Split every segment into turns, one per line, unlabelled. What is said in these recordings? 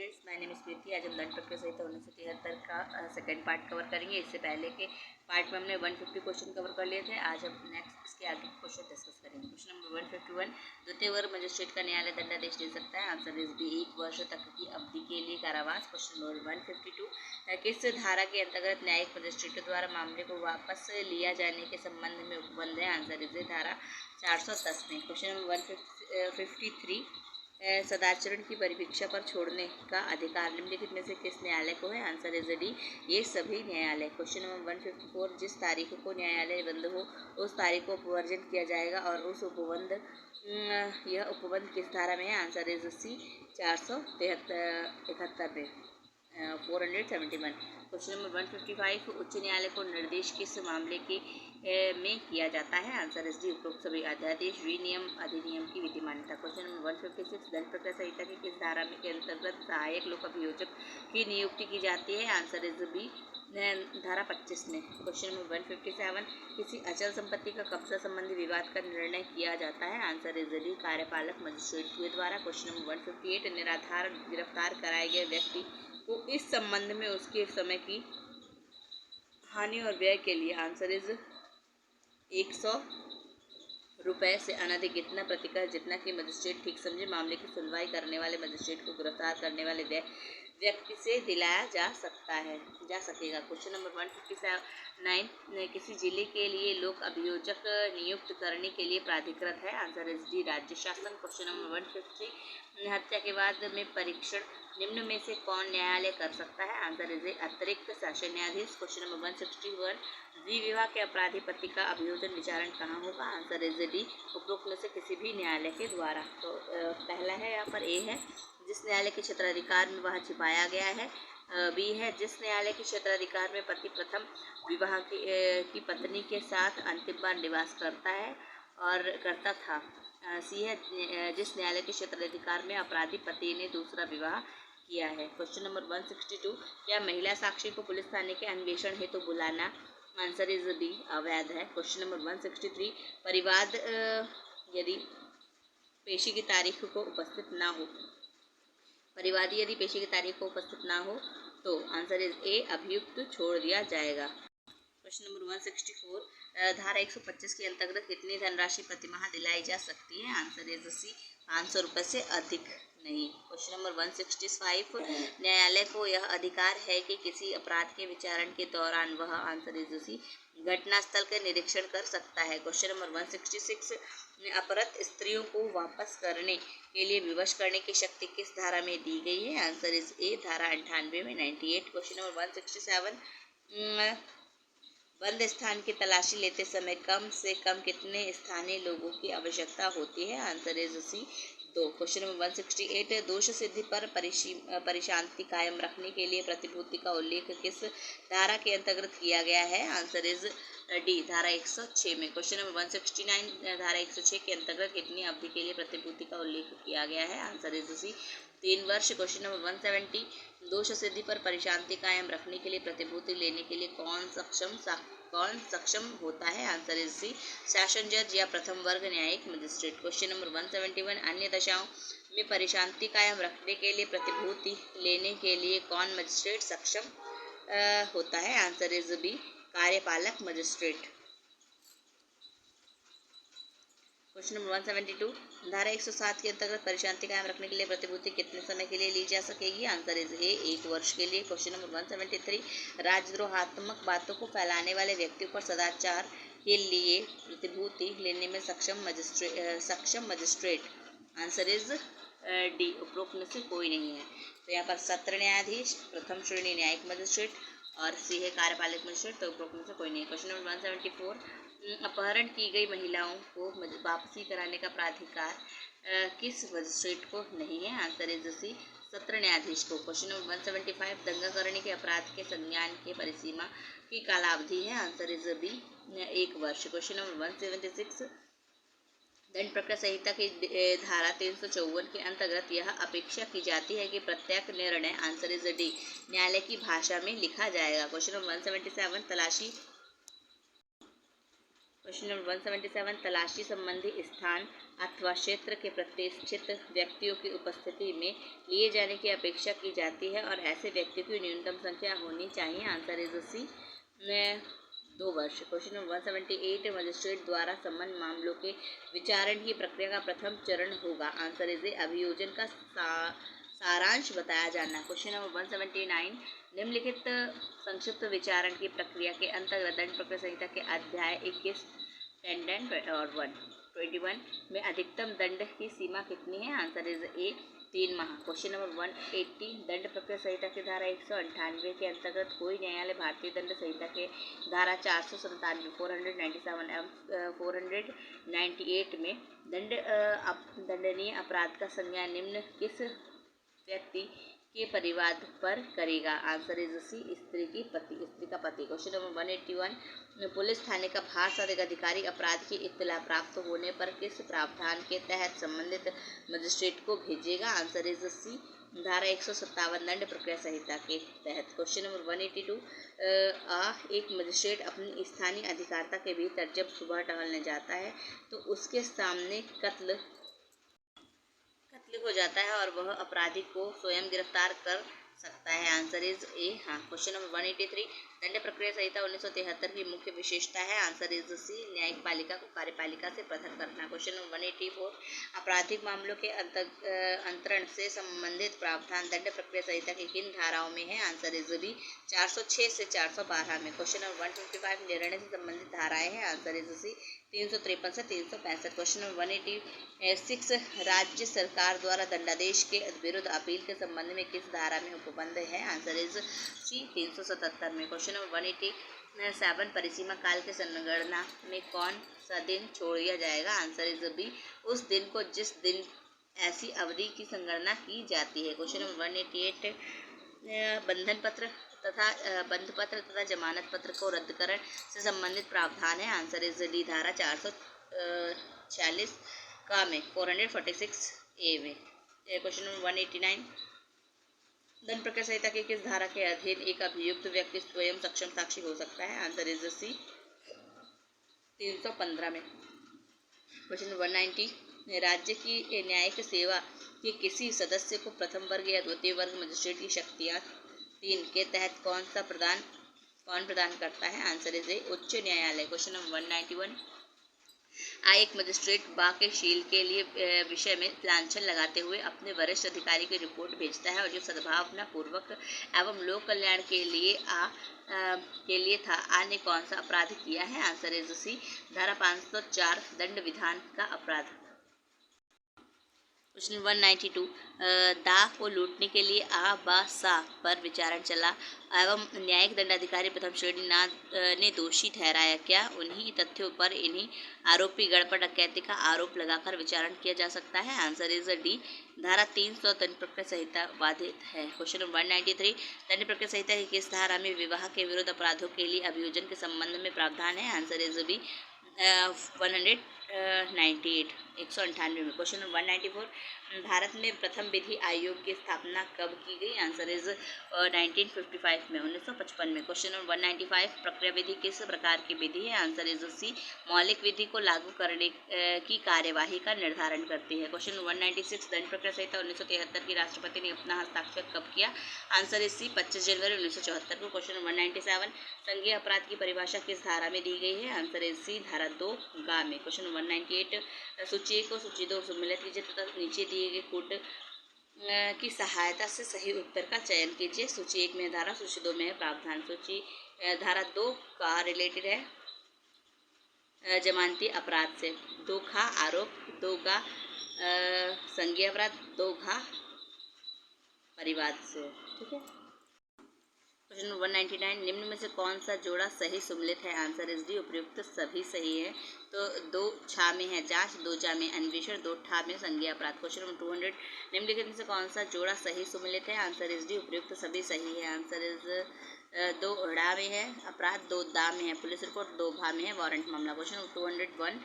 Students, my name is प्रीति। आज हम दंड प्रक्रिया सहित 1973 का सेकंड पार्ट कवर करेंगे। इससे पहले के पार्ट में हमने 150 क्वेश्चन कवर कर लिए थे। आज हम नेक्स्ट इसके आगे क्वेश्चन डिस्कस करेंगे। क्वेश्चन नंबर 151, द्वितीय वर्ग मजिस्ट्रेट का न्यायालय दंडादेश दे सकता है। आंसर इज बी, 1 वर्ष तक की अवधि के लिए कारावास। क्वेश्चन नंबर 152, किस धारा के अंतर्गत न्यायिक मजिस्ट्रेटों द्वारा मामले को वापस लिया जाने के संबंध में उपबंध है। आंसर इज धारा 410 में। क्वेश्चन नंबर 153, सदाचरण की परिवीक्षा पर छोड़ने का अधिकार निम्नलिखित में से किस न्यायालय को है। आंसर इज डी, ये सभी न्यायालय। क्वेश्चन नंबर 154, जिस तारीख को न्यायालय बंद हो उस तारीख को उपवर्जन किया जाएगा और उस उपबंध यह उपबंध किस धारा में है। आंसर इज सी, 471 में, 471। क्वेश्चन नंबर 155, उच्च न्यायालय को निर्देश किस मामले के में किया जाता है। आंसर इज डी, उपरोक्त सभी अध्यादेश विनियम अधिनियम की विधिमान्यता। क्वेश्चन नंबर 156, दंड प्रक्रिया संहिता की किस धारा में के अंतर्गत सहायक लोक अभियोजक की नियुक्ति की जाती है। आंसर इज बी, धारा 25 में। क्वेश्चन नंबर 157, किसी अचल संपत्ति का कब्जा संबंधी विवाद का निर्णय किया जाता है। आंसर इज डी, कार्यपालक मजिस्ट्रेट के द्वारा। क्वेश्चन नंबर 158, निराधार गिरफ्तार कराए गए व्यक्ति को इस संबंध में उसके समय की हानि और व्यय के लिए आंसर इज 100 रुपये से अनधिक इतना प्रतिकर जितना कि मजिस्ट्रेट ठीक समझे मामले की सुनवाई करने वाले मजिस्ट्रेट को गिरफ्तार करने वाले व्यक्ति से दिलाया जा सकेगा। क्वेश्चन नंबर 159, किसी जिले के लिए लोक अभियोजक नियुक्त करने के लिए प्राधिकृत है। आंसर इज डी, राज्य शासन। क्वेश्चन नंबर 150, हत्या के बाद में परीक्षण निम्न में से कौन न्यायालय कर सकता है। आंसर इज ए, अतिरिक्त शासन न्यायाधीश। क्वेश्चन नंबर 161, द्विविवाह के अपराधी पति का अभियोजन विचारण कहाँ होगा। आंसर इज डी, उपरोक्त में से किसी भी न्यायालय के द्वारा। तो पहला है यहाँ पर ए है, जिस न्यायालय के क्षेत्राधिकार में वह छिपाया गया है। बी है, जिस न्यायालय के क्षेत्राधिकार में पति प्रथम विवाह की पत्नी के साथ अंतिम बार निवास करता था। सी है, जिस न्यायालय के क्षेत्राधिकार में अपराधी पति ने दूसरा विवाह किया है। क्वेश्चन नंबर 162, क्या महिला साक्षी को पुलिस थाने के अन्वेषण हेतु बुलाना आंसर इज बी, अवैध है। क्वेश्चन नंबर 163, परिवाद यदि पेशी की तारीख को उपस्थित ना हो, परिवादी यदि पेशी की तारीख को उपस्थित ना हो तो आंसर इज ए, अभियुक्त छोड़ दिया जाएगा। क्वेश्चन नंबर 164, धारा 125 के अंतर्गत कितनी धनराशि प्रतिमाह दिलाई जा सकती है। आंसर इज सी, 500 रुपये से अधिक नहीं। क्वेश्चन नंबर 165, न्यायालय को यह अधिकार है कि किसी अपराध के विचारण के दौरान वह आंसर इज सी, घटनास्थल का निरीक्षण कर सकता है। क्वेश्चन नंबर 166, अपहृत स्त्रियों को वापस करने के लिए विवश करने की शक्ति किस धारा में दी गई है। आंसर इज ए, धारा 98 में, 98। क्वेश्चन नंबर 167, बंद स्थान की तलाशी लेते समय कम से कम कितने स्थानीय लोगों की आवश्यकता होती है। Answer is C, 2। Question number 168, दोष सिद्धि पर परिशांति कायम रखने के लिए प्रतिभूति का उल्लेख किस धारा के अंतर्गत किया गया है। आंसर इज डी, धारा 106 में। क्वेश्चन नंबर 169, धारा 106 के अंतर्गत कितनी अवधि के लिए प्रतिभूति का उल्लेख किया गया है। आंसर इज सी, 3 वर्ष। क्वेश्चन नंबर 170, दोष सिद्धि पर परिशांति कायम रखने के लिए प्रतिभूति लेने के लिए कौन सक्षम होता है। आंसर इज सी, शासन जज या प्रथम वर्ग न्यायिक मजिस्ट्रेट। क्वेश्चन नंबर 171, अन्य दशाओं में परिशांति कायम रखने के लिए प्रतिभूति लेने के लिए कौन मजिस्ट्रेट सक्षम होता है। आंसर इज बी, कार्यपालक मजिस्ट्रेट। क्वेश्चन नंबर 172, धारा 107 के अंतर्गत परिशांति कायम रखने के लिए प्रतिभूति कितने समय के लिए ली जा सकेगी। आंसर इज ए, 1 वर्ष के लिए। क्वेश्चन नंबर 173, राजद्रोहात्मक बातों को फैलाने वाले व्यक्तियों पर सदाचार के लिए प्रतिभूति लेने में सक्षम मजिस्ट्रेट। आंसर इज डी, उपरोक्त में से कोई नहीं है। तो यहाँ पर सत्र न्यायाधीश, प्रथम श्रेणी न्यायिक मजिस्ट्रेट और सी है कार्यपालक मजिस्ट्रेट। तो उपरोक्त में से कोई नहीं। क्वेश्चन नंबर 174, अपहरण की गई महिलाओं को वापसी कराने का प्राधिकार किस मजिस्ट्रेट को नहीं है। आंसर इज सी, सत्र न्यायाधीश को। क्वेश्चन नंबर 175, दंगा करने के अपराध के संज्ञान के परिसीमा की कालावधि है। आंसर इज बी, 1 वर्ष। क्वेश्चन नंबर 176, दंड प्रक्रिया संहिता की धारा 354 के अंतर्गत यह अपेक्षा की जाती है कि प्रत्येक निर्णय आंसर इज डी, न्यायालय की भाषा में लिखा जाएगा। क्वेश्चन नंबर 177, तलाशी क्वेश्चन नंबर 177 तलाशी संबंधी स्थान अथवा क्षेत्र के प्रतिष्ठित व्यक्तियों की उपस्थिति में लिए जाने की अपेक्षा की जाती है और ऐसे व्यक्तियों की न्यूनतम संख्या होनी चाहिए। आंसर इज सी 2 वर्ष। क्वेश्चन नंबर 178 मजिस्ट्रेट द्वारा सम्मन मामलों के विचारण की प्रक्रिया का प्रथम चरण होगा। आंसर इज अभियोजन का सारांश बताया जाना। क्वेश्चन नंबर 179 निम्नलिखित संक्षिप्त विचारण की प्रक्रिया के अंतर्गत दंड प्रक्रिया संहिता के अध्याय 21 10 और 121 में अधिकतम दंड की सीमा कितनी है। आंसर इज ए 3 माह। क्वेश्चन नंबर 180 दंड प्रक्रिया संहिता की धारा 198 के अंतर्गत कोई न्यायालय भारतीय दंड संहिता के धारा 497 497 एवं 498 में दंडनीय अपराध का संज्ञान निम्न किस व्यक्ति के परिवार पर करेगा। आंसर इज सी स्त्री का पति। क्वेश्चन नंबर 181 पुलिस थाने का भारसाधिक अधिकारी अपराध की इत्तला प्राप्त होने पर किस प्रावधान के तहत संबंधित मजिस्ट्रेट को भेजेगा। आंसर इज सी धारा 157 दंड प्रक्रिया संहिता के तहत। क्वेश्चन नंबर 182 एक मजिस्ट्रेट अपनी स्थानीय अधिकारिता के भीतर जब सुबह टहलने जाता है तो उसके सामने कत्ल हो जाता है और वह अपराधी को स्वयं गिरफ्तार कर सकता है। आंसर इज ए हाँ। क्वेश्चन नंबर 183 दंड प्रक्रिया संहिता 1973 की मुख्य विशेषता है। आंसर इज सी न्यायिक पालिका को कार्यपालिका से पृथक करना। क्वेश्चन नंबर 184 आपराधिक मामलों के अंतरण से संबंधित प्रावधान दंड प्रक्रिया संहिता की किन धाराओं में है। आंसर इज बी 406 से 412 में। क्वेश्चन नंबर 155 निर्णय से संबंधित धाराएं हैं। आंसर इज सी 353 से 365। क्वेश्चन नंबर 186 राज्य सरकार द्वारा दंडादेश के विरुद्ध अपील के संबंध में किस धारा में उपबंध है। आंसर इज सी 377 में। क्वेश्चन नंबर 187 परिसीमा काल के संगणना में कौन सा दिन छोड़ दिया जाएगा। आंसर इज बी उस दिन को जिस दिन ऐसी अवधि की संगणना की जाती है। क्वेश्चन नंबर 188 बंधपत्र तथा जमानत पत्र को रद्दकरण से संबंधित प्रावधान है। आंसर इज डी धारा 446 का में 446 ए में। क्वेश्चन नंबर 189 दंड प्रक्रिया संहिता की किस धारा के अधीन एक अभियुक्त व्यक्ति स्वयं सक्षम साक्षी हो सकता है। आंसर इज सी 315 में। क्वेश्चन नंबर 190 राज्य की न्यायिक सेवा के किसी सदस्य को प्रथम वर्ग या द्वितीय वर्ग मजिस्ट्रेट की शक्तियाँ 3 के तहत कौन प्रदान करता है। आंसर इज ए उच्च न्यायालय। क्वेश्चन नंबर 191 एक मजिस्ट्रेट वाक्यशील के लिए विषय में लांछन लगाते हुए अपने वरिष्ठ अधिकारी की रिपोर्ट भेजता है और जो सद्भावना पूर्वक एवं लोक कल्याण के लिए था ने कौन सा अपराध किया है। आंसर इज सी धारा 504 दंड विधान का अपराध। क्वेश्चन 192 दाह को लूटने के लिए सा पर विचारण चला एवं न्यायिक दंडाधिकारी प्रथम श्रेणी ने दोषी ठहराया। क्या उन्हीं तथ्यों पर इन्हीं आरोपी गण पर डकैती का आरोप लगाकर विचारण किया जा सकता है। आंसर इज डी धारा 300 दंड प्रक्रिया संहिता बाधित है। क्वेश्चन नंबर 193 दंड प्रक्रिया संहिता की किस धारा में विवाह के विरुद्ध अपराधों के लिए अभियोजन के संबंध में प्रावधान है। आंसर इज बी 198 में। क्वेश्चन नंबर 194 भारत में प्रथम विधि आयोग की स्थापना कब की गई। आंसर इज 1955 में 1955 में। क्वेश्चन नंबर 195 प्रक्रिया विधि किस प्रकार की विधि है। आंसर इज सी मौलिक विधि को लागू करने की कार्यवाही का निर्धारण करती है। क्वेश्चन 196 दंड प्रक्रिया संहिता 1973 की राष्ट्रपति ने अपना हस्ताक्षर कब किया। आंसर इज सी 25 जनवरी 1974 को। क्वेश्चन नंबर 197 संज्ञेय अपराध की परिभाषा किस धारा में दी गई है। आंसर इज सी धारा 2 गा में। क्वेश्चन नंबर 198 सूची 1 को सूची 2 सम्मिलित कीजिए तथा नीचे दिए गए कोड की सहायता से सही उत्तर का चयन कीजिए। सूची 1 में धारा, सूची 2 में है प्रावधान। सूची धारा 2 का रिलेटेड है जमानती अपराध से, 2 खा आरोप, 2 गा संज्ञेय अपराध, 2 घा परिवाद से। ठीक है। क्वेश्चन 199 निम्न में से कौन सा जोड़ा सही सुमेलित है। आंसर इज डी उपयुक्त सभी सही है। तो 2 छा में है जांच, 2 जा में अन्वेषण, 2 ठा में संज्ञेय अपराध। क्वेश्चन नंबर 200 निम्नलिखित में से कौन सा जोड़ा सही सुमेलित है। आंसर इज डी उपयुक्त सभी सही है। आंसर इज 2 ड़ा में है, अपराध 2 दा में है, पुलिस रिपोर्ट 2 भा में है, वारंट मामला। क्वेश्चन 201,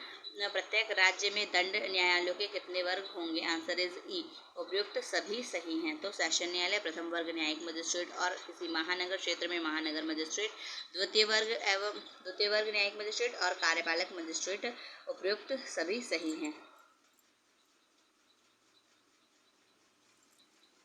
प्रत्येक राज्य में दंड न्यायालयों के कितने वर्ग होंगे? आंसर इज ई, उपयुक्त सभी सही हैं। तो सेशन न्यायालय, प्रथम वर्ग न्यायिक मजिस्ट्रेट और किसी महानगर क्षेत्र में महानगर मजिस्ट्रेट, द्वितीय वर्ग न्यायिक मजिस्ट्रेट और कार्यपालक मजिस्ट्रेट, उपयुक्त सभी सही हैं।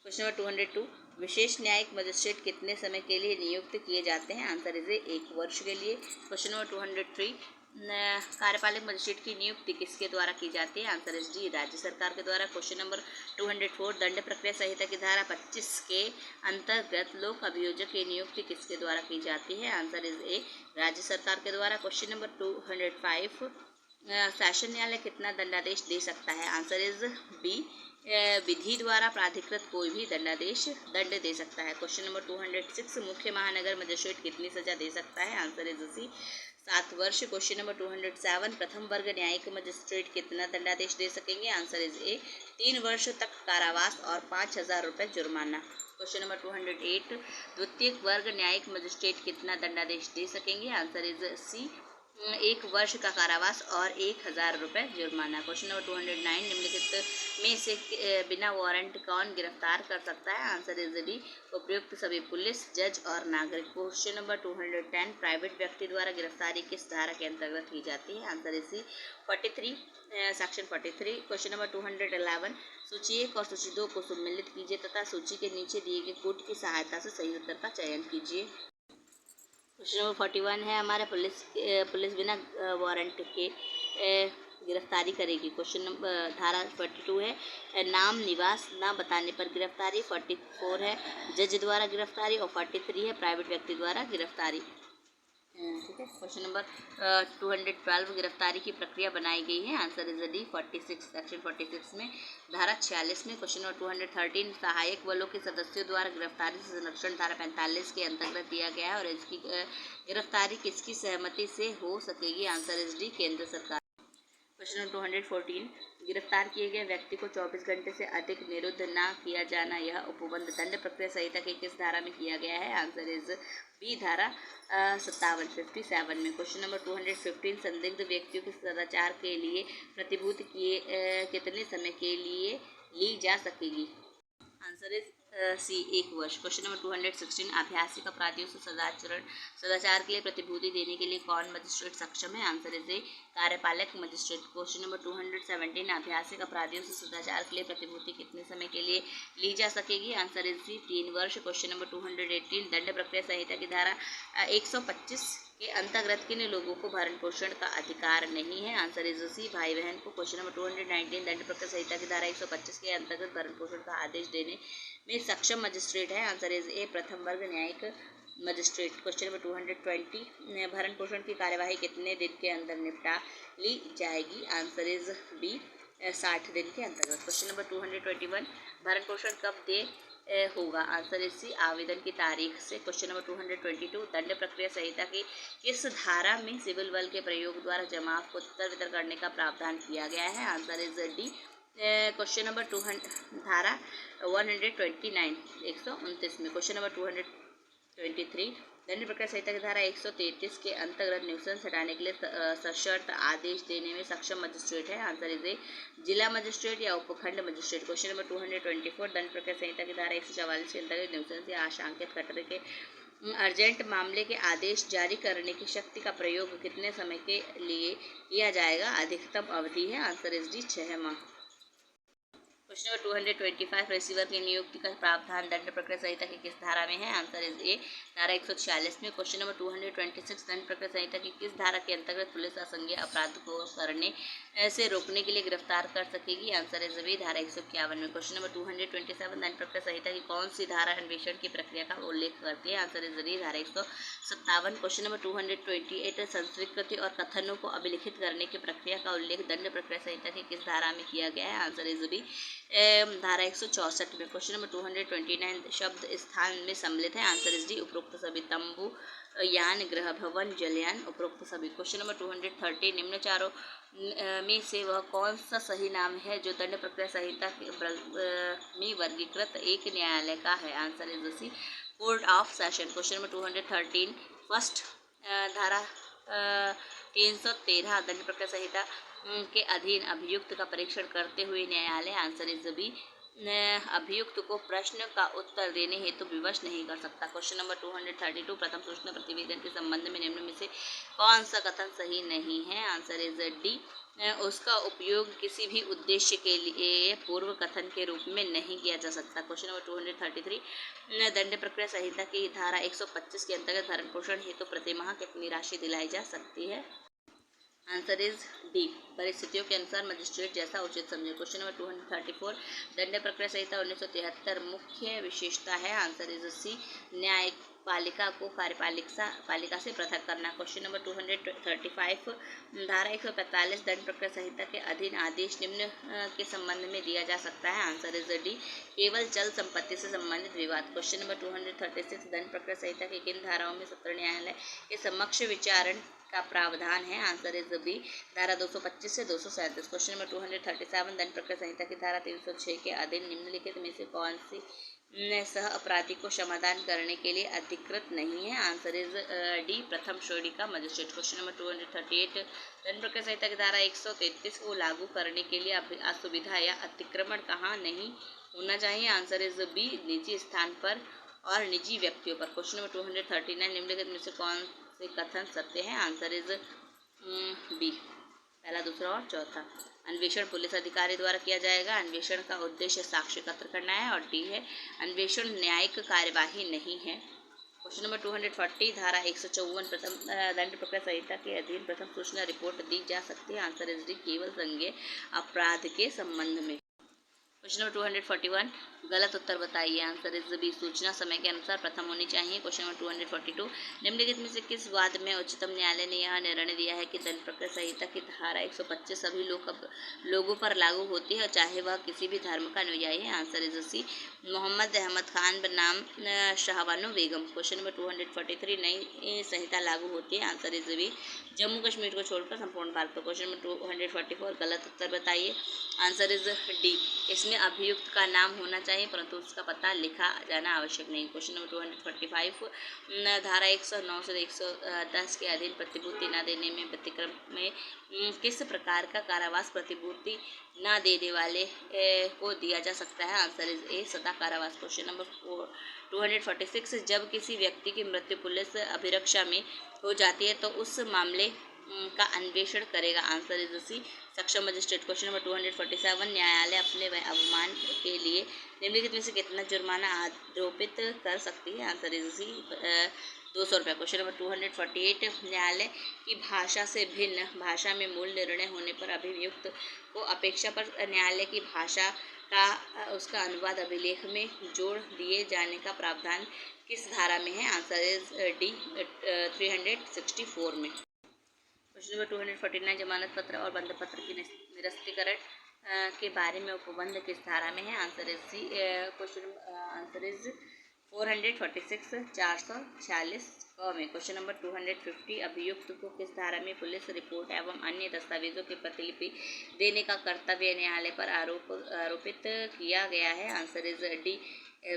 क्वेश्चन नंबर 202, विशेष न्यायिक मजिस्ट्रेट कितने समय के लिए नियुक्त किए जाते हैं? आंसर इज 1 वर्ष के लिए। क्वेश्चन नंबर 203, कार्यपालक मजिस्ट्रेट की नियुक्ति किसके द्वारा की जाती है? आंसर इज डी, राज्य सरकार के द्वारा। क्वेश्चन नंबर 204, दंड प्रक्रिया संहिता की धारा 25 के अंतर्गत लोक अभियोजक की नियुक्ति किसके द्वारा की जाती है? आंसर इज ए, राज्य सरकार के द्वारा। क्वेश्चन नंबर 205, सेशन न्यायालय कितना दंडादेश दे सकता है? आंसर इज बी, विधि द्वारा प्राधिकृत कोई भी दंड दे सकता है। क्वेश्चन नंबर 206, मुख्य महानगर मजिस्ट्रेट कितनी सजा दे सकता है? आंसर इज सी, 7 वर्ष। क्वेश्चन नंबर 207, प्रथम वर्ग न्यायिक मजिस्ट्रेट कितना दंडादेश दे सकेंगे? आंसर इज ए, 3 वर्ष तक कारावास और 5,000 रुपये जुर्माना। क्वेश्चन नंबर 208, द्वितीय वर्ग न्यायिक मजिस्ट्रेट कितना दंडादेश दे सकेंगे? आंसर इज सी, 1 वर्ष का कारावास और 1,000 रुपये जुर्माना। क्वेश्चन नंबर 209, निम्नलिखित में से बिना वारंट कौन गिरफ्तार कर सकता है? आंसर इज डी, उपयुक्त सभी पुलिस, जज और नागरिक। क्वेश्चन नंबर 210, प्राइवेट व्यक्ति द्वारा गिरफ्तारी किस धारा के अंतर्गत की जाती है? Answer is C, 43, section 43। Question number 211, सूची 1 और सूची 2 को सम्मिलित कीजिए तथा सूची के नीचे दिए गए कोड की सहायता से सही उत्तर का चयन कीजिए। क्वेश्चन नंबर 41 है हमारा, पुलिस बिना वारंट के गिरफ्तारी करेगी। क्वेश्चन नंबर धारा 42 है, नाम निवास न बताने पर गिरफ्तारी। 44 है, जज द्वारा गिरफ्तारी और 43 है, प्राइवेट व्यक्ति द्वारा गिरफ्तारी। ठीक है। क्वेश्चन नंबर 212, गिरफ्तारी की प्रक्रिया बनाई गई है। आंसर इज डी, 46, सेक्शन 46 में। धारा 46 में। क्वेश्चन नंबर 213, सहायक बलों के सदस्यों द्वारा गिरफ्तारी से संरक्षण धारा 45 के अंतर्गत दिया गया है और इसकी गिरफ्तारी किसकी सहमति से हो सकेगी? आंसर इज डी, केंद्र सरकार। क्वेश्चन नंबर 214, गिरफ्तार किए गए व्यक्ति को 24 घंटे से अधिक निरुद्ध न किया जाना, यह उपबंध दंड प्रक्रिया संहिता की किस धारा में किया गया है? आंसर इज बी, धारा 57 में। क्वेश्चन नंबर 215, संदिग्ध व्यक्तियों के सदाचार के लिए प्रतिभूति कितने समय के लिए ली जा सकेगी? आंसर इज सी, 1 वर्ष। क्वेश्चन नंबर 216, अभ्यासिक अपराधियों से सदाचार के लिए प्रतिभूति देने के लिए कौन मजिस्ट्रेट सक्षम है? आंसर इज ए, कार्यपालक मजिस्ट्रेट। क्वेश्चन नंबर 217, अभ्यासिक अपराधियों से सदाचार के लिए प्रतिभूति कितने समय के लिए ली जा सकेगी? आंसर इज सी, 3 वर्ष। क्वेश्चन नंबर 218, दंड प्रक्रिया संहिता की धारा 125 के अंतर्गत किन लोगों को भरण पोषण का अधिकार नहीं है? आंसर इज सी, भाई बहन को। क्वेश्चन नंबर 219, दंड प्रक्रिया संहिता की धारा 125 के अंतर्गत भरण पोषण का आदेश देने में सक्षम मजिस्ट्रेट है? आंसर इज ए, प्रथम वर्ग न्यायिक मजिस्ट्रेट। क्वेश्चन नंबर 220, भरण पोषण की कार्यवाही कितने दिन के अंदर निपटा ली जाएगी? आंसर इज बी, 60 दिन के अंतर्गत। क्वेश्चन नंबर 221, भरण पोषण कब दे होगा? आंसर इज सी, आवेदन की तारीख से। क्वेश्चन नंबर 222, दंड प्रक्रिया संहिता की किस धारा में सिविल बल के प्रयोग द्वारा जमाव को उत्तर वितर करने का प्रावधान किया गया है? Answer is D, question number 200 धारा 129 129 में। क्वेश्चन नंबर 223, दंड प्रक्रिया संहिता की धारा 133 के अंतर्गत न्यूसेंस हटाने के लिए सशर्त आदेश देने में सक्षम मजिस्ट्रेट है? आंसर इज ए, जिला मजिस्ट्रेट या उपखंड मजिस्ट्रेट। क्वेश्चन नंबर 224, दंड प्रक्रिया संहिता की धारा 144 के अंतर्गत न्यूसेंस या आशंकित खतरे के अर्जेंट मामले के आदेश जारी करने की शक्ति का प्रयोग कितने समय के लिए किया जाएगा? अधिकतम अवधि है। आंसर इज डी, 6 माह। क्वेश्चन नंबर 225, रिसीवर की नियुक्ति का प्रावधान दंड प्रक्रिया संहिता की किस धारा में है? आंसर इज ए, धारा 146 में। क्वेश्चन नंबर 226, दंड प्रक्रिया संहिता की किस धारा के अंतर्गत पुलिस असंज्ञेय अपराध को करने से रोकने के लिए गिरफ्तार कर सकेगी? आंसर इज बी, धारा 151 में। क्वेश्चन नंबर 227, दंड प्रक्रिया संहिता की कौन सी धारा अन्वेषण की प्रक्रिया का उल्लेख करती है? आंसर इज डी, धारा 157। क्वेश्चन नंबर 228, संस्वीकृति और कथनों को अभिलिखित करने की प्रक्रिया का उल्लेख दंड प्रक्रिया संहिता की किस धारा में किया गया है? आंसर इज बी, धारा 164 में। क्वेश्चन नंबर 229, शब्द स्थान में सम्मिलित है? आंसर इज डी, उपरोक्त सभी, तंबू, यान, गृह, भवन, जलयान, उपरोक्त सभी। क्वेश्चन नंबर 230, निम्न चारों में से वह कौन सा सही नाम है जो दंड प्रक्रिया संहिता में वर्गीकृत एक न्यायालय का है? Answer is C, court of session. Question number 213 first धारा 313 दंड प्रक्रिया संहिता के अधीन अभियुक्त का परीक्षण करते हुए न्यायालय आंसर इज बी अभियुक्त को प्रश्न का उत्तर देने हेतु विवश नहीं कर सकता। क्वेश्चन नंबर 232 प्रथम सूचना प्रतिवेदन के संबंध में निम्न में से कौन सा कथन सही नहीं है? आंसर इज डी उसका उपयोग किसी भी उद्देश्य के लिए पूर्व कथन के रूप में नहीं किया जा सकता। क्वेश्चन नंबर 233 दंड प्रक्रिया संहिता की धारा 125 के अंतर्गत भरण पोषण हेतु प्रतिमाह कितनी राशि दिलाई जा सकती है? आंसर इज डी परिस्थितियों के अनुसार मजिस्ट्रेट जैसा उचित समझे। क्वेश्चन नंबर 234 दंड प्रक्रिया संहिता 1973 मुख्य विशेषता है? आंसर इज सी न्यायपालिका को कार्यपालिका से पृथक करना। क्वेश्चन नंबर 235 धारा 145 दंड प्रक्रिया संहिता के अधीन आदेश निम्न के संबंध में दिया जा सकता है? आंसर इज डी केवल चल संपत्ति से संबंधित विवाद। क्वेश्चन नंबर 236 दंड प्रक्रिया संहिता के किन धाराओं में सत्र न्यायालय के समक्ष विचारण का प्रावधान है? आंसर इज बी धारा 225 से 237। क्वेश्चन नंबर 237 दंड प्रक्रिया संहिता की धारा 306 के अधीन निम्नलिखित में से कौन सी सह अपराधी को समाधान करने के लिए अधिकृत नहीं है? आंसर इज डी प्रथम श्रेणी का मजिस्ट्रेट। क्वेश्चन नंबर 238 दंड प्रक्रिया संहिता की धारा 133 को लागू करने के लिए असुविधा या अतिक्रमण कहाँ नहीं होना चाहिए? आंसर इज बी निजी स्थान पर और निजी व्यक्तियों पर। क्वेश्चन नंबर 239 निम्नलिखित में से कौन से कथन सत्य है? आंसर इज बी पहला, दूसरा और चौथा। अन्वेषण पुलिस अधिकारी द्वारा किया जाएगा। अन्वेषण का उद्देश्य साक्ष्य एकत्र करना है। और डी है अन्वेषण न्यायिक कार्यवाही नहीं है। क्वेश्चन नंबर 240 धारा 154 प्रथम दंड प्रक्रिया संहिता के अधीन प्रथम सूचना रिपोर्ट दी जा सकती है? आंसर इज डी केवल संज्ञेय अपराध के संबंध में। क्वेश्चन नंबर 241 गलत उत्तर बताइए। आंसर इज बी सूचना समय के अनुसार प्रथम होनी चाहिए। क्वेश्चन नंबर 242 निम्नलिखित में से किस वाद में उच्चतम न्यायालय ने यह निर्णय दिया है कि दंड प्रक्रिया संहिता की धारा 125 सभी लोगों पर लागू होती है, चाहे वह किसी भी धर्म का अनुयायी है? Answer is C Mohammad Ahmed Khan बनाम शाहबानो बेगम। क्वेश्चन नंबर 243 नई संहिता लागू होती है? Answer is B Jammu Kashmir को छोड़कर संपूर्ण भारत पर। क्वेश्चन नंबर 244 गलत उत्तर बताइए। आंसर इज डी इसमें अभियुक्त का नाम होना चाहिए परंतु उसका पता लिखा जाना आवश्यक नहीं। क्वेश्चन नंबर 245 धारा 109 से 110 के अधीन प्रतिभूति न देने में व्यतिक्रम में किस प्रकार का कारावास प्रतिभूति न देने वाले को दिया जा सकता है? आंसर इज ए सदा कारावास। क्वेश्चन नंबर 246 जब किसी व्यक्ति की मृत्यु पुलिस अभिरक्षा में हो जाती है तो उस मामले का अन्वेषण करेगा? आंसर इज सी सक्षम मजिस्ट्रेट। क्वेश्चन नंबर 247 न्यायालय अपने अवमान के लिए निम्नलिखित में से कितना जुर्माना आरोपित कर सकती है? आंसर इज सी 200 रुपये। क्वेश्चन नंबर 248 न्यायालय की भाषा से भिन्न भाषा में मूल निर्णय होने पर अभियुक्त को अपेक्षा पर न्यायालय की भाषा का उसका अनुवाद अभिलेख में जोड़ दिए जाने का प्रावधान किस धारा में है? आंसर इज डी 364 में। क्वेश्चन नंबर 249 जमानत पत्र और बंध पत्र की निरस्तीकरण के बारे में उपबंध किस धारा में है? Answer is C question answer is 446 446 में। क्वेश्चन नंबर 250 अभियुक्त को किस धारा में पुलिस रिपोर्ट एवं अन्य दस्तावेजों की प्रतिलिपि देने का कर्तव्य न्यायालय पर आरोपित किया गया है? आंसर इज डी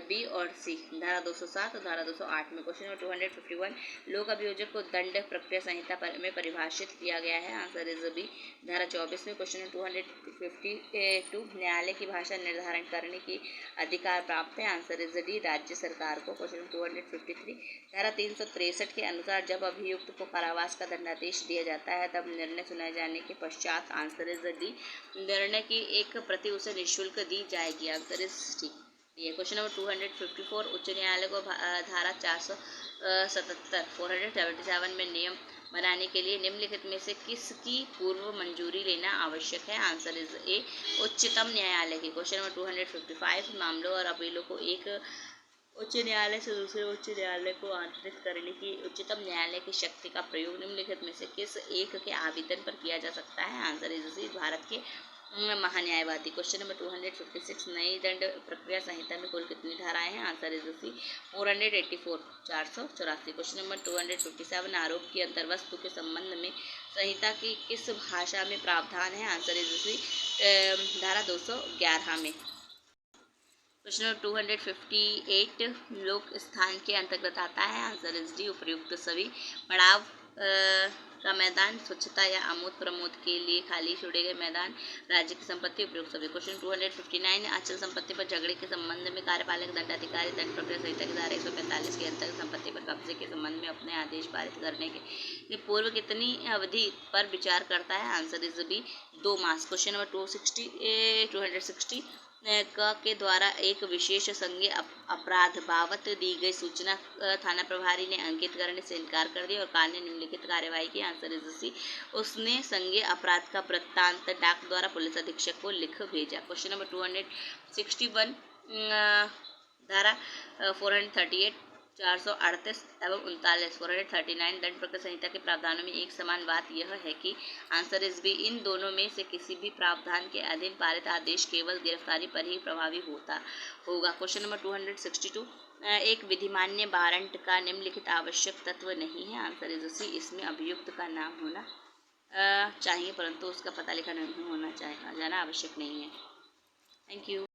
बी और सी धारा 207 और धारा 208 में। क्वेश्चन नंबर 251 लोक अभियोजक को दंड प्रक्रिया संहिता में परिभाषित किया गया है? आंसर इज बी धारा 24 में। क्वेश्चन नंबर 252 न्यायालय की भाषा निर्धारण करने की अधिकार प्राप्त है? आंसर इज डी राज्य सरकार को। क्वेश्चन नंबर 253 धारा 363 के अनुसार जब अभियुक्त को कारावास का दंडादेश दिया जाता है तब निर्णय सुनाए जाने के पश्चात आंसर इज डी निर्णय की एक प्रति उसे निःशुल्क दी जाएगी? Answer is D. Question number 254 उच्च न्यायालय को धारा 477 में नियम बनाने के लिए निम्नलिखित में से किसकी पूर्व मंजूरी लेना आवश्यक है? आंसर इज ए उच्चतम न्यायालय की। क्वेश्चन नंबर 255 मामलों और अपीलों को एक उच्च न्यायालय से दूसरे उच्च न्यायालय को आंतरिक करने की उच्चतम न्यायालय की शक्ति का प्रयोग निम्नलिखित में से किस एक के आवेदन पर किया जा सकता है? आंसर इज सी भारत के महान्यायवादी। क्वेश्चन नंबर 256 नई दंड प्रक्रिया संहिता में कुल कितनी धाराएं हैं? Answer is C 484 484। Question number 257 आरोप की अंतर्वस्तु के संबंध में संहिता की किस भाषा में प्रावधान है? आंसर इज सी धारा 211 में। क्वेश्चन नंबर 258 लोक स्थान के अंतर्गत आता है। आंसर इज डी उपयुक्त सभी। पड़ाव का मैदान, स्वच्छता या आमोद प्रमोद के लिए खाली छोड़े गए मैदान, राज्य की संपत्ति, उपयुक्त सभी। क्वेश्चन 259 अचल संपत्ति पर झगड़े के संबंध में कार्यपालक दंडाधिकारी दंड प्रक्रिया संहिता की धारा 145 के अंतर्गत संपत्ति पर कब्जे के संबंध में अपने आदेश पारित करने के पूर्व कितनी अवधि पर विचार करता है। आंसर इज बी 2 मास। क्वेश्चन नंबर 260 के द्वारा एक विशेष संज्ञेय अपराध बाबत दी गई सूचना थाना प्रभारी ने अंकित करने से इनकार कर दिया और कार ने निम्नलिखित कार्यवाही की। आंसर इज सी उसने संज्ञेय अपराध का वृत्तांत डाक द्वारा पुलिस अधीक्षक को लिख भेजा। क्वेश्चन नंबर 261 धारा 438 438 एवं 39 439 दंड प्रक्रिया संहिता के प्रावधानों में एक समान बात यह है कि आंसर इज बी इन दोनों में से किसी भी प्रावधान के अधीन पारित आदेश केवल गिरफ्तारी पर ही प्रभावी होगा। क्वेश्चन नंबर 262 एक विधिमान्य वारंट का निम्नलिखित आवश्यक तत्व नहीं है। आंसर इज सी इसमें अभियुक्त का नाम होना चाहिए परंतु उसका पता लिखा नहीं होना चाहिए जाना आवश्यक नहीं है। Thank you.